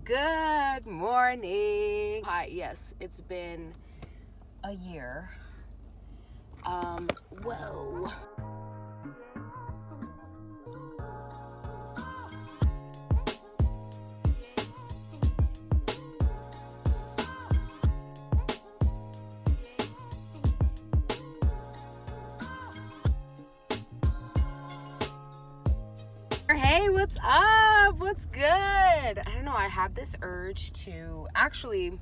Good morning. Hi, yes, it's been a year. Whoa. Hey, what's up? What's good? I don't know, I had this urge to actually,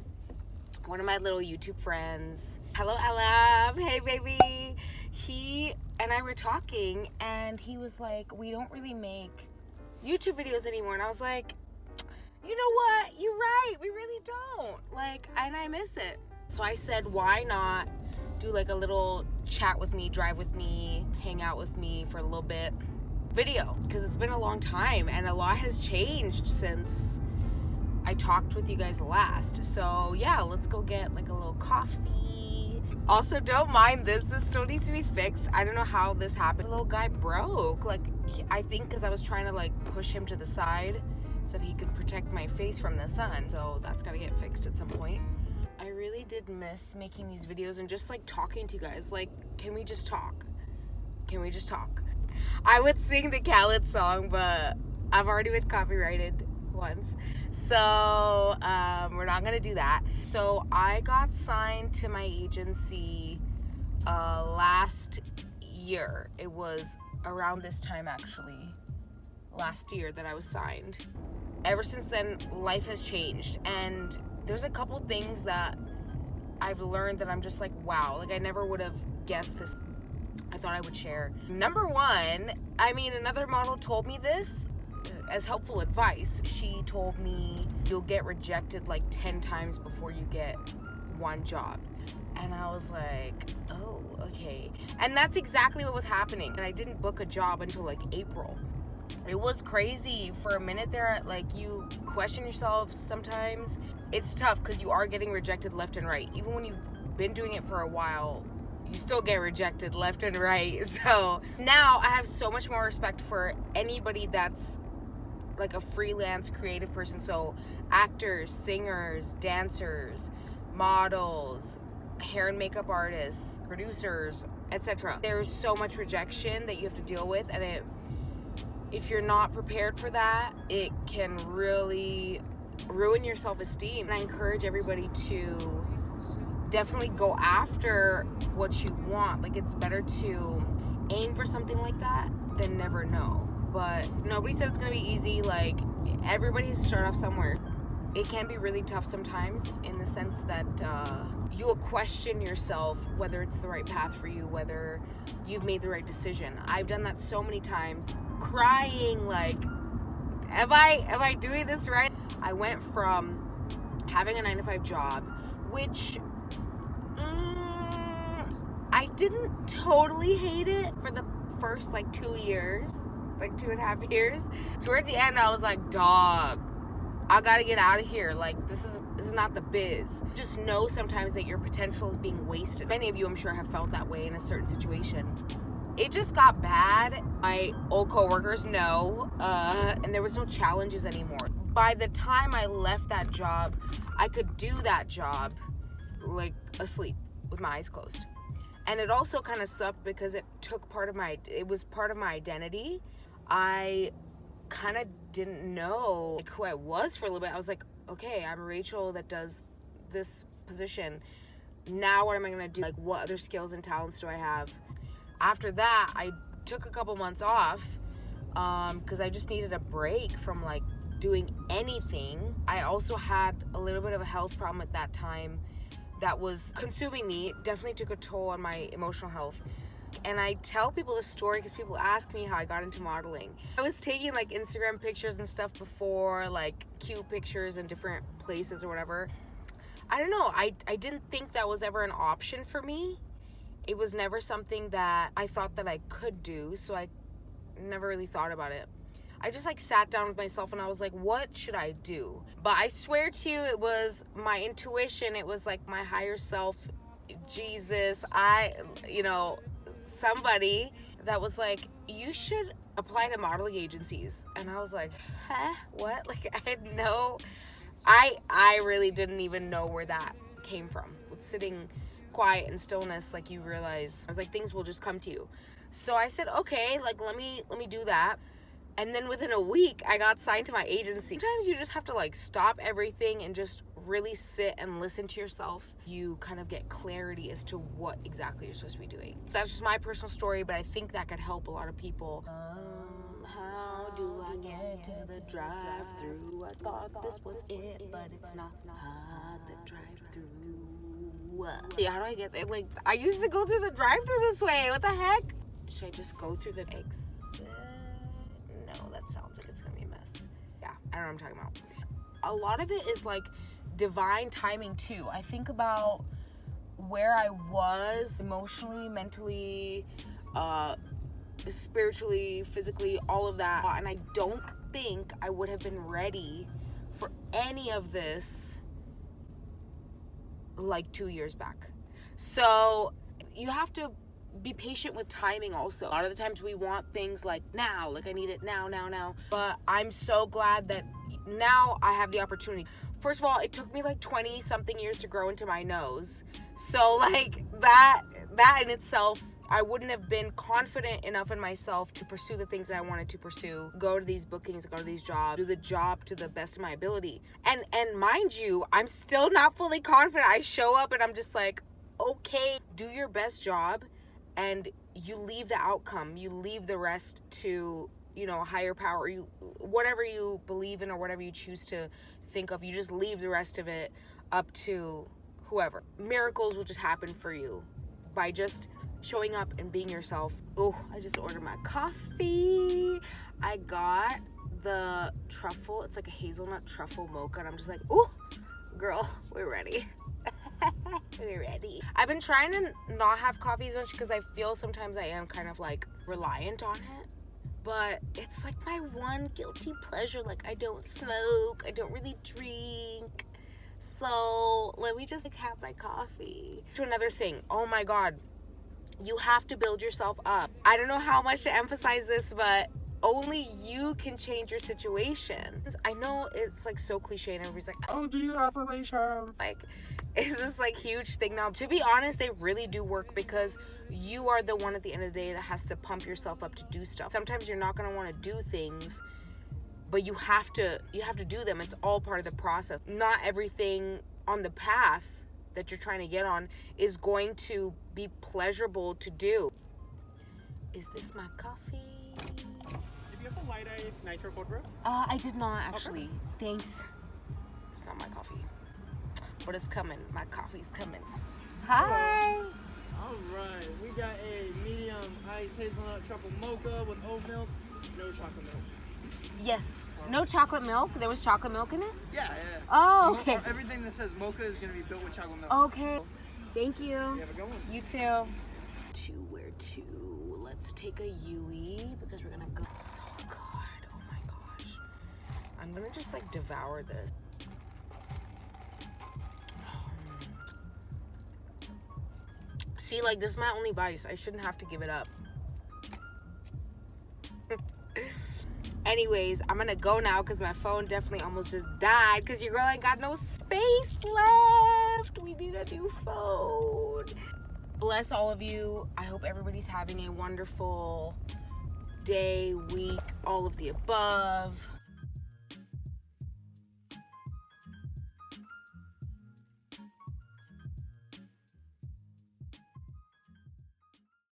one of my little YouTube friends, hello Ella, hey baby, he and I were talking and he was like, we don't really make YouTube videos anymore. And I was like, you know what? You're right, we really don't. And I miss it. So I said, why not do like a little chat with me, drive with me, hang out with me for a little bit video, because it's been a long time and a lot has changed since I talked with you guys last. So yeah, let's go get like a little coffee. Also, don't mind this still needs to be fixed. I don't know how this happened. The little guy broke, I think because I was trying to push him to the side so that he could protect my face from the sun. So that's got to get fixed at some point. I really did miss making these videos and just talking to you guys. Can we just talk? Can we just talk? I would sing the Khaled song, but I've already been copyrighted once. So we're not going to do that. So I got signed to my agency last year. It was around this time, actually, last year that I was signed. Ever since then, life has changed. And there's a couple things that I've learned that I'm just wow, I never would have guessed this. I thought I would share. Number one, another model told me this as helpful advice. She told me you'll get rejected 10 times before you get one job. And I was like, oh, okay. And that's exactly what was happening. And I didn't book a job until April. It was crazy for a minute there. You question yourself sometimes. It's tough because you are getting rejected left and right. Even when you've been doing it for a while, you still get rejected left and right. So now I have so much more respect for anybody that's a freelance creative person. So actors, singers, dancers, models, hair and makeup artists, producers, etc. There's so much rejection that you have to deal with, and if you're not prepared for that, it can really ruin your self-esteem. And I encourage everybody to definitely go after what you want. It's better to aim for something like that than never know. But nobody said it's gonna be easy. Everybody has to start off somewhere. It can be really tough sometimes in the sense that you will question yourself whether it's the right path for you, whether you've made the right decision. I've done that so many times, crying am I doing this right? I went from having a 9-to-5 job, which I didn't totally hate it for the first 2 years, 2.5 years. Towards the end, I was like, dog, I gotta get out of here. This is not the biz. Just know sometimes that your potential is being wasted. Many of you, I'm sure, have felt that way in a certain situation. It just got bad. My old coworkers know, and there was no challenges anymore. By the time I left that job, I could do that job asleep with my eyes closed. And it also kind of sucked because it was part of my identity. I kind of didn't know who I was for a little bit. I was like, okay, I'm Rachel that does this position. Now what am I going to do? What other skills and talents do I have? After that, I took a couple months off because I just needed a break from doing anything. I also had a little bit of a health problem at that time that was consuming me. It definitely took a toll on my emotional health. And I tell people this story because people ask me how I got into modeling. I was taking Instagram pictures and stuff before, cute pictures in different places or whatever. I don't know, I didn't think that was ever an option for me. It was never something that I thought that I could do, so I never really thought about it. I just sat down with myself and I was like, what should I do? But I swear to you, it was my intuition. It was my higher self, Jesus, somebody that was like, you should apply to modeling agencies. And I was like, huh? What? I had no I really didn't even know where that came from. With sitting quiet and stillness, like you realize, I was like, things will just come to you. So I said, okay, like let me do that. And then within a week, I got signed to my agency. Sometimes you just have to like stop everything and just really sit and listen to yourself. You kind of get clarity as to what exactly you're supposed to be doing. That's just my personal story, but I think that could help a lot of people. How do I get to the drive-thru? I thought this was it, but it's not the drive-thru. Yeah, how do I get there? Like, I used to go through the drive-thru this way. What the heck? Should I just go through the exit? No, that sounds like it's gonna be a mess. Yeah, I don't know what I'm talking about. A lot of it is like divine timing too. I think about where I was emotionally, mentally, spiritually, physically, all of that, and I don't think I would have been ready for any of this like 2 years back. So you have to be patient with timing also. A lot of the times we want things like now, like I need it now. But I'm so glad that now I have the opportunity. First of all, it took me like 20 something years to grow into my nose. So like that in itself, I wouldn't have been confident enough in myself to pursue the things that I wanted to pursue, go to these bookings, go to these jobs, do the job to the best of my ability. And mind you, I'm still not fully confident. I show up and I'm just like, okay, do your best job. And you leave the outcome, you leave the rest to, you know, a higher power, you, whatever you believe in or whatever you choose to think of, you just leave the rest of it up to whoever. Miracles will just happen for you by just showing up and being yourself. Oh, I just ordered my coffee. I got the truffle, it's like a hazelnut truffle mocha, and I'm just like, ooh, girl, we're ready. We're ready. I've been trying to not have coffee as much because I feel sometimes I am kind of like reliant on it, but it's like my one guilty pleasure. Like I don't smoke, I don't really drink, so let me just like have my coffee. To another thing, oh my god, you have to build yourself up. I don't know how much to emphasize this, but only you can change your situation. I know it's like so cliche and everybody's like, oh, do you have affirmations? Like, it's this like huge thing now. To be honest, they really do work because you are the one at the end of the day that has to pump yourself up to do stuff. Sometimes you're not gonna want to do things, but you have to do them. It's all part of the process. Not everything on the path that you're trying to get on is going to be pleasurable to do. Is this my coffee? Did you have a light ice nitro cold brew? I did not actually. Okay. Thanks. It's not my coffee, but it's coming. My coffee's coming. Hi. All right, we got a medium ice hazelnut truffle mocha with oat milk, no chocolate milk. Yes. No chocolate milk. There was chocolate milk in it. Yeah. Oh, okay. Everything that says mocha is gonna be built with chocolate milk. Okay. Thank you. You have a good one. You too. Where to? Let's take a Yui because we're gonna go. It's so good. Oh my gosh. I'm gonna just like devour this. See, like this is my only vice. I shouldn't have to give it up. Anyways, I'm gonna go now because my phone definitely almost just died because your girl ain't got no space left. We need a new phone. Bless all of you. I hope everybody's having a wonderful day, week, all of the above.